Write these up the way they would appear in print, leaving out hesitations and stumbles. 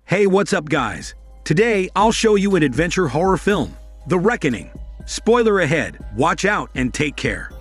Hey, what's up guys? Today, I'll show you an adventure horror film, The Reckoning. Spoiler ahead, watch out and take care.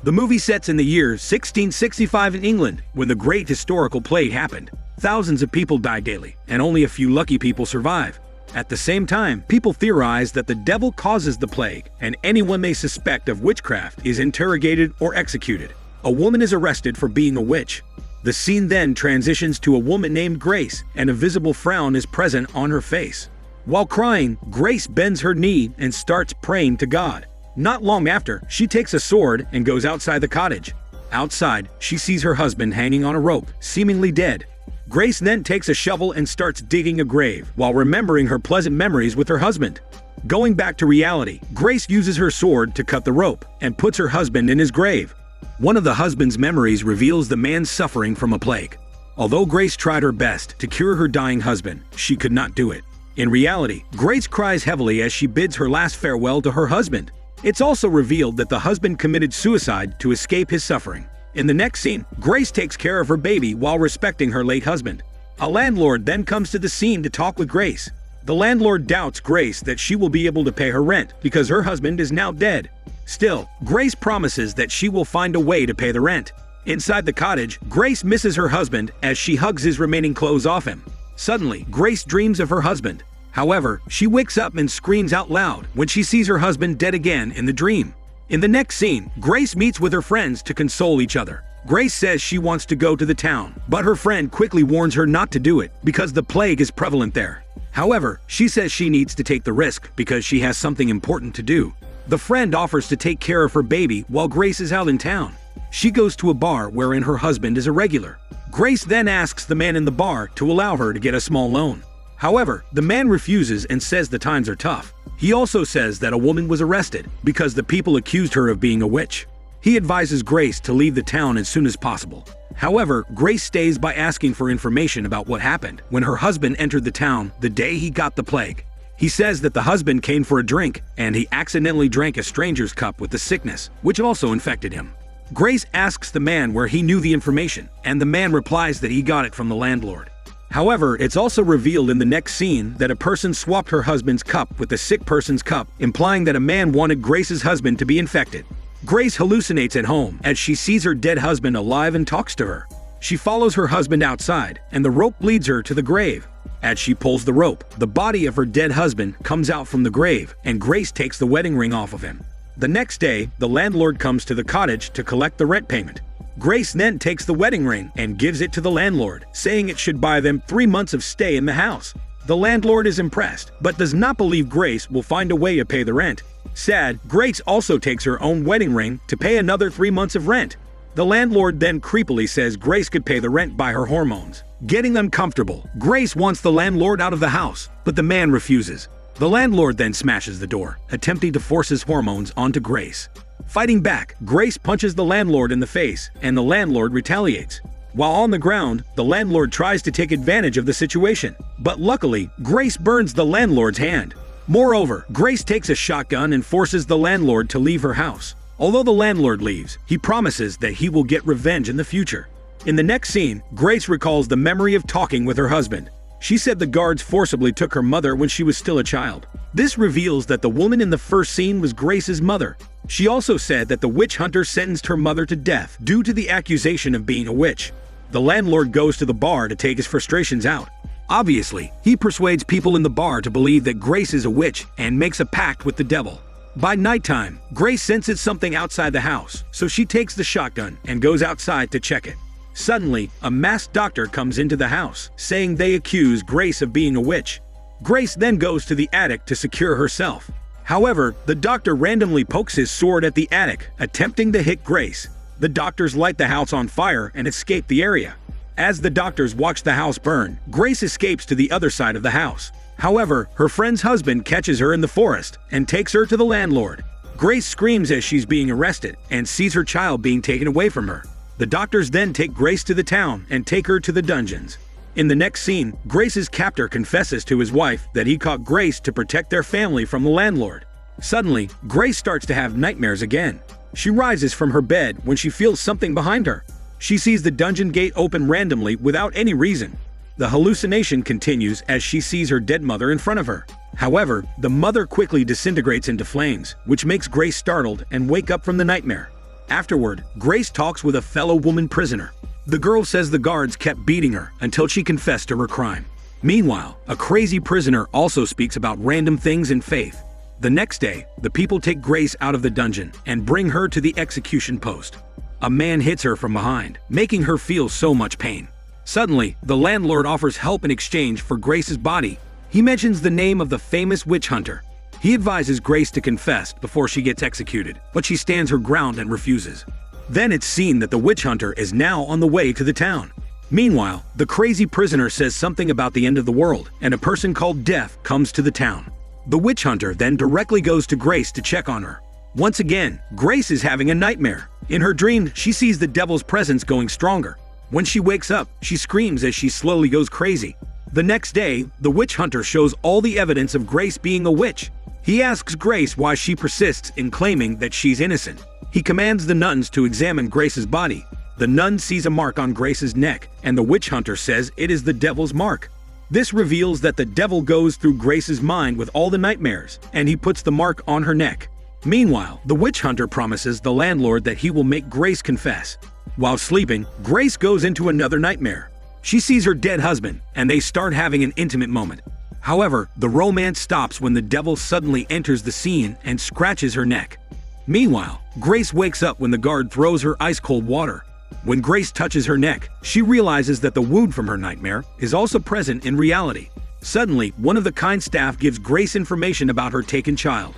The movie sets in the year 1665 in England, when the Great Historical Plague happened. Thousands of people died daily, and only a few lucky people survive. At the same time, people theorize that the devil causes the plague, and anyone they suspect of witchcraft is interrogated or executed. A woman is arrested for being a witch. The scene then transitions to a woman named Grace, and a visible frown is present on her face. While crying, Grace bends her knee and starts praying to God. Not long after, she takes a sword and goes outside the cottage. Outside, she sees her husband hanging on a rope, seemingly dead. Grace then takes a shovel and starts digging a grave, while remembering her pleasant memories with her husband. Going back to reality, Grace uses her sword to cut the rope, and puts her husband in his grave. One of the husband's memories reveals the man suffering from a plague. Although Grace tried her best to cure her dying husband, she could not do it. In reality, Grace cries heavily as she bids her last farewell to her husband. It's also revealed that the husband committed suicide to escape his suffering. In the next scene, Grace takes care of her baby while respecting her late husband. A landlord then comes to the scene to talk with Grace. The landlord doubts Grace that she will be able to pay her rent because her husband is now dead. Still, Grace promises that she will find a way to pay the rent. Inside the cottage, Grace misses her husband as she hugs his remaining clothes off him. Suddenly, Grace dreams of her husband. However, she wakes up and screams out loud when she sees her husband dead again in the dream. In the next scene, Grace meets with her friends to console each other. Grace says she wants to go to the town, but her friend quickly warns her not to do it because the plague is prevalent there. However, she says she needs to take the risk because she has something important to do. The friend offers to take care of her baby while Grace is out in town. She goes to a bar wherein her husband is a regular. Grace then asks the man in the bar to allow her to get a small loan. However, the man refuses and says the times are tough. He also says that a woman was arrested because the people accused her of being a witch. He advises Grace to leave the town as soon as possible. However, Grace stays by asking for information about what happened when her husband entered the town the day he got the plague. He says that the husband came for a drink and he accidentally drank a stranger's cup with the sickness, which also infected him. Grace asks the man where he knew the information, and the man replies that he got it from the landlord. However, it's also revealed in the next scene that a person swapped her husband's cup with the sick person's cup, implying that a man wanted Grace's husband to be infected. Grace hallucinates at home as she sees her dead husband alive and talks to her. She follows her husband outside, and the rope leads her to the grave. As she pulls the rope, the body of her dead husband comes out from the grave, and Grace takes the wedding ring off of him. The next day, the landlord comes to the cottage to collect the rent payment. Grace then takes the wedding ring and gives it to the landlord, saying it should buy them 3 months of stay in the house. The landlord is impressed, but does not believe Grace will find a way to pay the rent. Sad, Grace also takes her own wedding ring to pay another 3 months of rent. The landlord then creepily says Grace could pay the rent by her hormones. Getting uncomfortable, Grace wants the landlord out of the house, but the man refuses. The landlord then smashes the door, attempting to force his hormones onto Grace. Fighting back, Grace punches the landlord in the face, and the landlord retaliates. While on the ground, the landlord tries to take advantage of the situation, but luckily, Grace burns the landlord's hand. Moreover, Grace takes a shotgun and forces the landlord to leave her house. Although the landlord leaves, he promises that he will get revenge in the future. In the next scene, Grace recalls the memory of talking with her husband. She said the guards forcibly took her mother when she was still a child. This reveals that the woman in the first scene was Grace's mother. She also said that the witch hunter sentenced her mother to death due to the accusation of being a witch. The landlord goes to the bar to take his frustrations out. Obviously, he persuades people in the bar to believe that Grace is a witch and makes a pact with the devil. By nighttime, Grace senses something outside the house, so she takes the shotgun and goes outside to check it. Suddenly, a masked doctor comes into the house, saying they accuse Grace of being a witch. Grace then goes to the attic to secure herself. However, the doctor randomly pokes his sword at the attic, attempting to hit Grace. The doctors light the house on fire and escape the area. As the doctors watch the house burn, Grace escapes to the other side of the house. However, her friend's husband catches her in the forest and takes her to the landlord. Grace screams as she's being arrested and sees her child being taken away from her. The doctors then take Grace to the town and take her to the dungeons. In the next scene, Grace's captor confesses to his wife that he caught Grace to protect their family from the landlord. Suddenly, Grace starts to have nightmares again. She rises from her bed when she feels something behind her. She sees the dungeon gate open randomly without any reason. The hallucination continues as she sees her dead mother in front of her. However, the mother quickly disintegrates into flames, which makes Grace startled and wake up from the nightmare. Afterward, Grace talks with a fellow woman prisoner. The girl says the guards kept beating her until she confessed to her crime. Meanwhile, a crazy prisoner also speaks about random things in faith. The next day, the people take Grace out of the dungeon and bring her to the execution post. A man hits her from behind, making her feel so much pain. Suddenly, the landlord offers help in exchange for Grace's body. He mentions the name of the famous witch hunter. He advises Grace to confess before she gets executed, but she stands her ground and refuses. Then it's seen that the witch hunter is now on the way to the town. Meanwhile, the crazy prisoner says something about the end of the world, and a person called Death comes to the town. The witch hunter then directly goes to Grace to check on her. Once again, Grace is having a nightmare. In her dream, she sees the devil's presence going stronger. When she wakes up, she screams as she slowly goes crazy. The next day, the witch hunter shows all the evidence of Grace being a witch. He asks Grace why she persists in claiming that she's innocent. He commands the nuns to examine Grace's body. The nun sees a mark on Grace's neck, and the witch hunter says it is the devil's mark. This reveals that the devil goes through Grace's mind with all the nightmares, and he puts the mark on her neck. Meanwhile, the witch hunter promises the landlord that he will make Grace confess. While sleeping, Grace goes into another nightmare. She sees her dead husband, and they start having an intimate moment. However, the romance stops when the devil suddenly enters the scene and scratches her neck. Meanwhile, Grace wakes up when the guard throws her ice-cold water. When Grace touches her neck, she realizes that the wound from her nightmare is also present in reality. Suddenly, one of the kind staff gives Grace information about her taken child.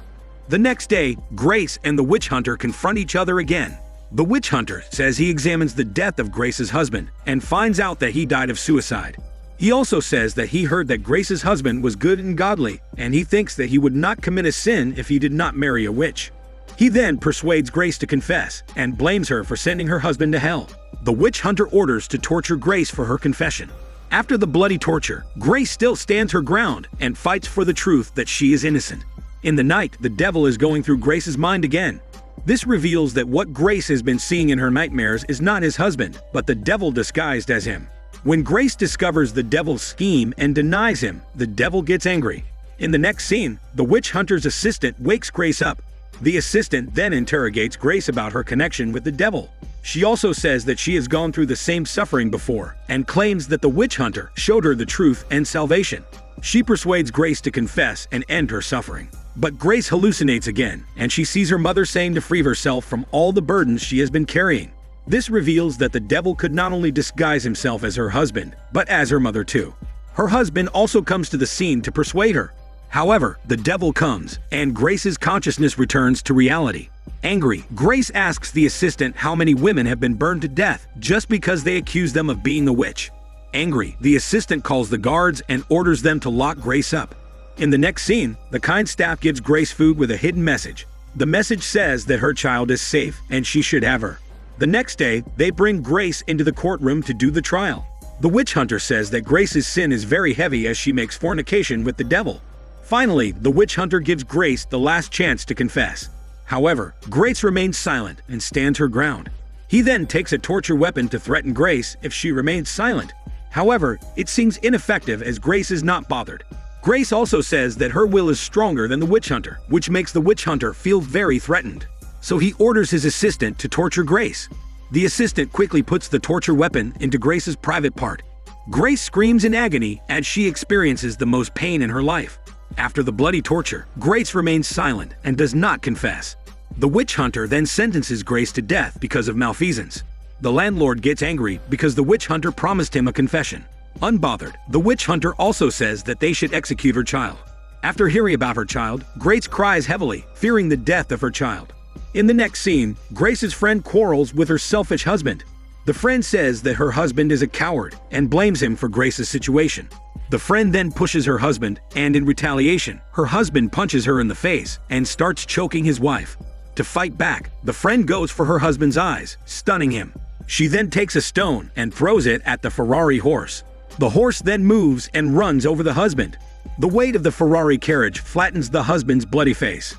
The next day, Grace and the witch hunter confront each other again. The witch hunter says he examines the death of Grace's husband and finds out that he died of suicide. He also says that he heard that Grace's husband was good and godly, and he thinks that he would not commit a sin if he did not marry a witch. He then persuades Grace to confess and blames her for sending her husband to hell. The witch hunter orders to torture Grace for her confession. After the bloody torture, Grace still stands her ground and fights for the truth that she is innocent. In the night, the devil is going through Grace's mind again. This reveals that what Grace has been seeing in her nightmares is not his husband, but the devil disguised as him. When Grace discovers the devil's scheme and denies him, the devil gets angry. In the next scene, the witch hunter's assistant wakes Grace up. The assistant then interrogates Grace about her connection with the devil. She also says that she has gone through the same suffering before and claims that the witch hunter showed her the truth and salvation. She persuades Grace to confess and end her suffering. But Grace hallucinates again, and she sees her mother saying to free herself from all the burdens she has been carrying. This reveals that the devil could not only disguise himself as her husband, but as her mother too. Her husband also comes to the scene to persuade her. However, the devil comes, and Grace's consciousness returns to reality. Angry, Grace asks the assistant how many women have been burned to death just because they accuse them of being a witch. Angry, the assistant calls the guards and orders them to lock Grace up. In the next scene, the kind staff gives Grace food with a hidden message. The message says that her child is safe and she should have her. The next day, they bring Grace into the courtroom to do the trial. The witch hunter says that Grace's sin is very heavy as she makes fornication with the devil. Finally, the witch hunter gives Grace the last chance to confess. However, Grace remains silent and stands her ground. He then takes a torture weapon to threaten Grace if she remains silent. However, it seems ineffective as Grace is not bothered. Grace also says that her will is stronger than the witch hunter, which makes the witch hunter feel very threatened. So he orders his assistant to torture Grace. The assistant quickly puts the torture weapon into Grace's private part. Grace screams in agony as she experiences the most pain in her life. After the bloody torture, Grace remains silent and does not confess. The witch hunter then sentences Grace to death because of malfeasance. The landlord gets angry because the witch hunter promised him a confession. Unbothered, the witch hunter also says that they should execute her child. After hearing about her child, Grace cries heavily, fearing the death of her child. In the next scene, Grace's friend quarrels with her selfish husband. The friend says that her husband is a coward and blames him for Grace's situation. The friend then pushes her husband, and in retaliation, her husband punches her in the face and starts choking his wife. To fight back, the friend goes for her husband's eyes, stunning him. She then takes a stone and throws it at the Ferrari horse. The horse then moves and runs over the husband. The weight of the Ferrari carriage flattens the husband's bloody face.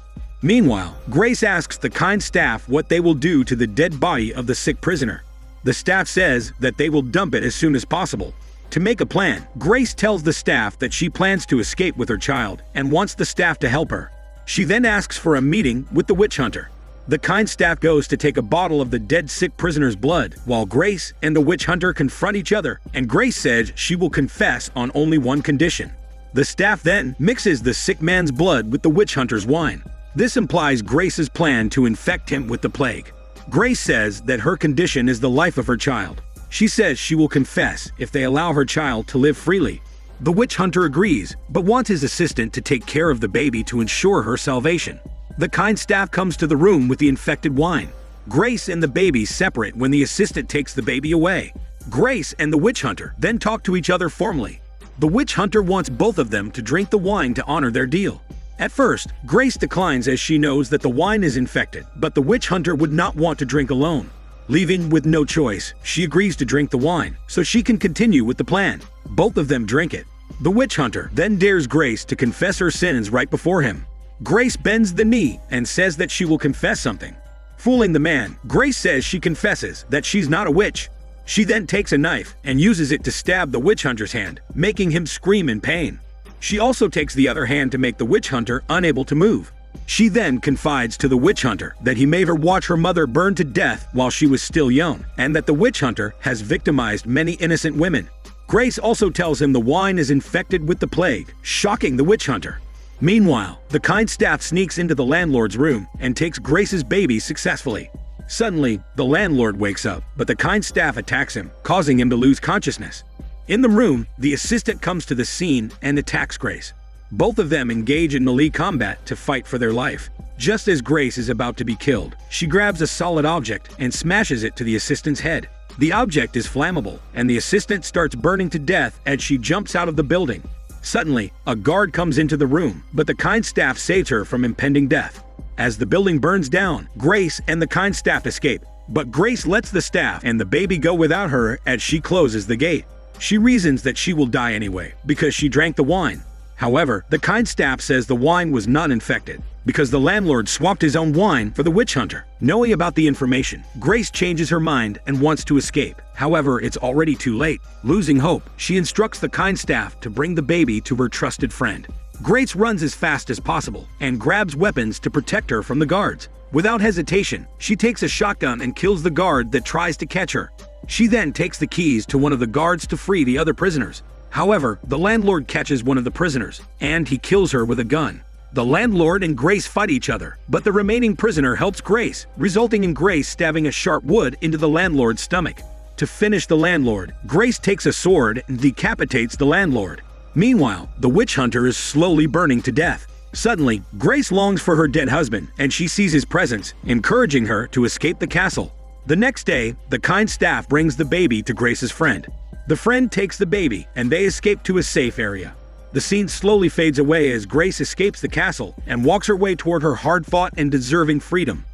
Meanwhile, Grace asks the kind staff what they will do to the dead body of the sick prisoner. The staff says that they will dump it as soon as possible. To make a plan, Grace tells the staff that she plans to escape with her child and wants the staff to help her. She then asks for a meeting with the witch hunter. The kind staff goes to take a bottle of the dead sick prisoner's blood, while Grace and the witch hunter confront each other, and Grace says she will confess on only one condition. The staff then mixes the sick man's blood with the witch hunter's wine. This implies Grace's plan to infect him with the plague. Grace says that her condition is the life of her child. She says she will confess if they allow her child to live freely. The witch hunter agrees, but wants his assistant to take care of the baby to ensure her salvation. The kind staff comes to the room with the infected wine. Grace and the baby separate when the assistant takes the baby away. Grace and the witch hunter then talk to each other formally. The witch hunter wants both of them to drink the wine to honor their deal. At first, Grace declines as she knows that the wine is infected, but the witch hunter would not want to drink alone. Leaving with no choice, she agrees to drink the wine so she can continue with the plan. Both of them drink it. The witch hunter then dares Grace to confess her sins right before him. Grace bends the knee and says that she will confess something. Fooling the man, Grace says she confesses that she's not a witch. She then takes a knife and uses it to stab the witch hunter's hand, making him scream in pain. She also takes the other hand to make the witch hunter unable to move. She then confides to the witch hunter that he made her watch her mother burn to death while she was still young, and that the witch hunter has victimized many innocent women. Grace also tells him the wine is infected with the plague, shocking the witch hunter. Meanwhile, the kind staff sneaks into the landlord's room and takes Grace's baby successfully. Suddenly, the landlord wakes up, but the kind staff attacks him, causing him to lose consciousness. In the room, the assistant comes to the scene and attacks Grace. Both of them engage in melee combat to fight for their life. Just as Grace is about to be killed, she grabs a solid object and smashes it to the assistant's head. The object is flammable, and the assistant starts burning to death as she jumps out of the building. Suddenly, a guard comes into the room, but the kind staff saves her from impending death. As the building burns down, Grace and the kind staff escape, but Grace lets the staff and the baby go without her as she closes the gate. She reasons that she will die anyway, because she drank the wine. However, the kind staff says the wine was not infected, because the landlord swapped his own wine for the witch hunter. Knowing about the information, Grace changes her mind and wants to escape. However, it's already too late. Losing hope, she instructs the kind staff to bring the baby to her trusted friend. Grace runs as fast as possible and grabs weapons to protect her from the guards. Without hesitation, she takes a shotgun and kills the guard that tries to catch her. She then takes the keys to one of the guards to free the other prisoners. However, the landlord catches one of the prisoners, and he kills her with a gun. The landlord and Grace fight each other, but the remaining prisoner helps Grace, resulting in Grace stabbing a sharp wood into the landlord's stomach. To finish the landlord, Grace takes a sword and decapitates the landlord. Meanwhile, the witch hunter is slowly burning to death. Suddenly, Grace longs for her dead husband, and she sees his presence, encouraging her to escape the castle. The next day, the kind staff brings the baby to Grace's friend. The friend takes the baby, and they escape to a safe area. The scene slowly fades away as Grace escapes the castle and walks her way toward her hard-fought and deserving freedom.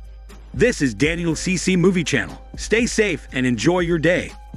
This is Daniel CC Movie Channel. Stay safe and enjoy your day.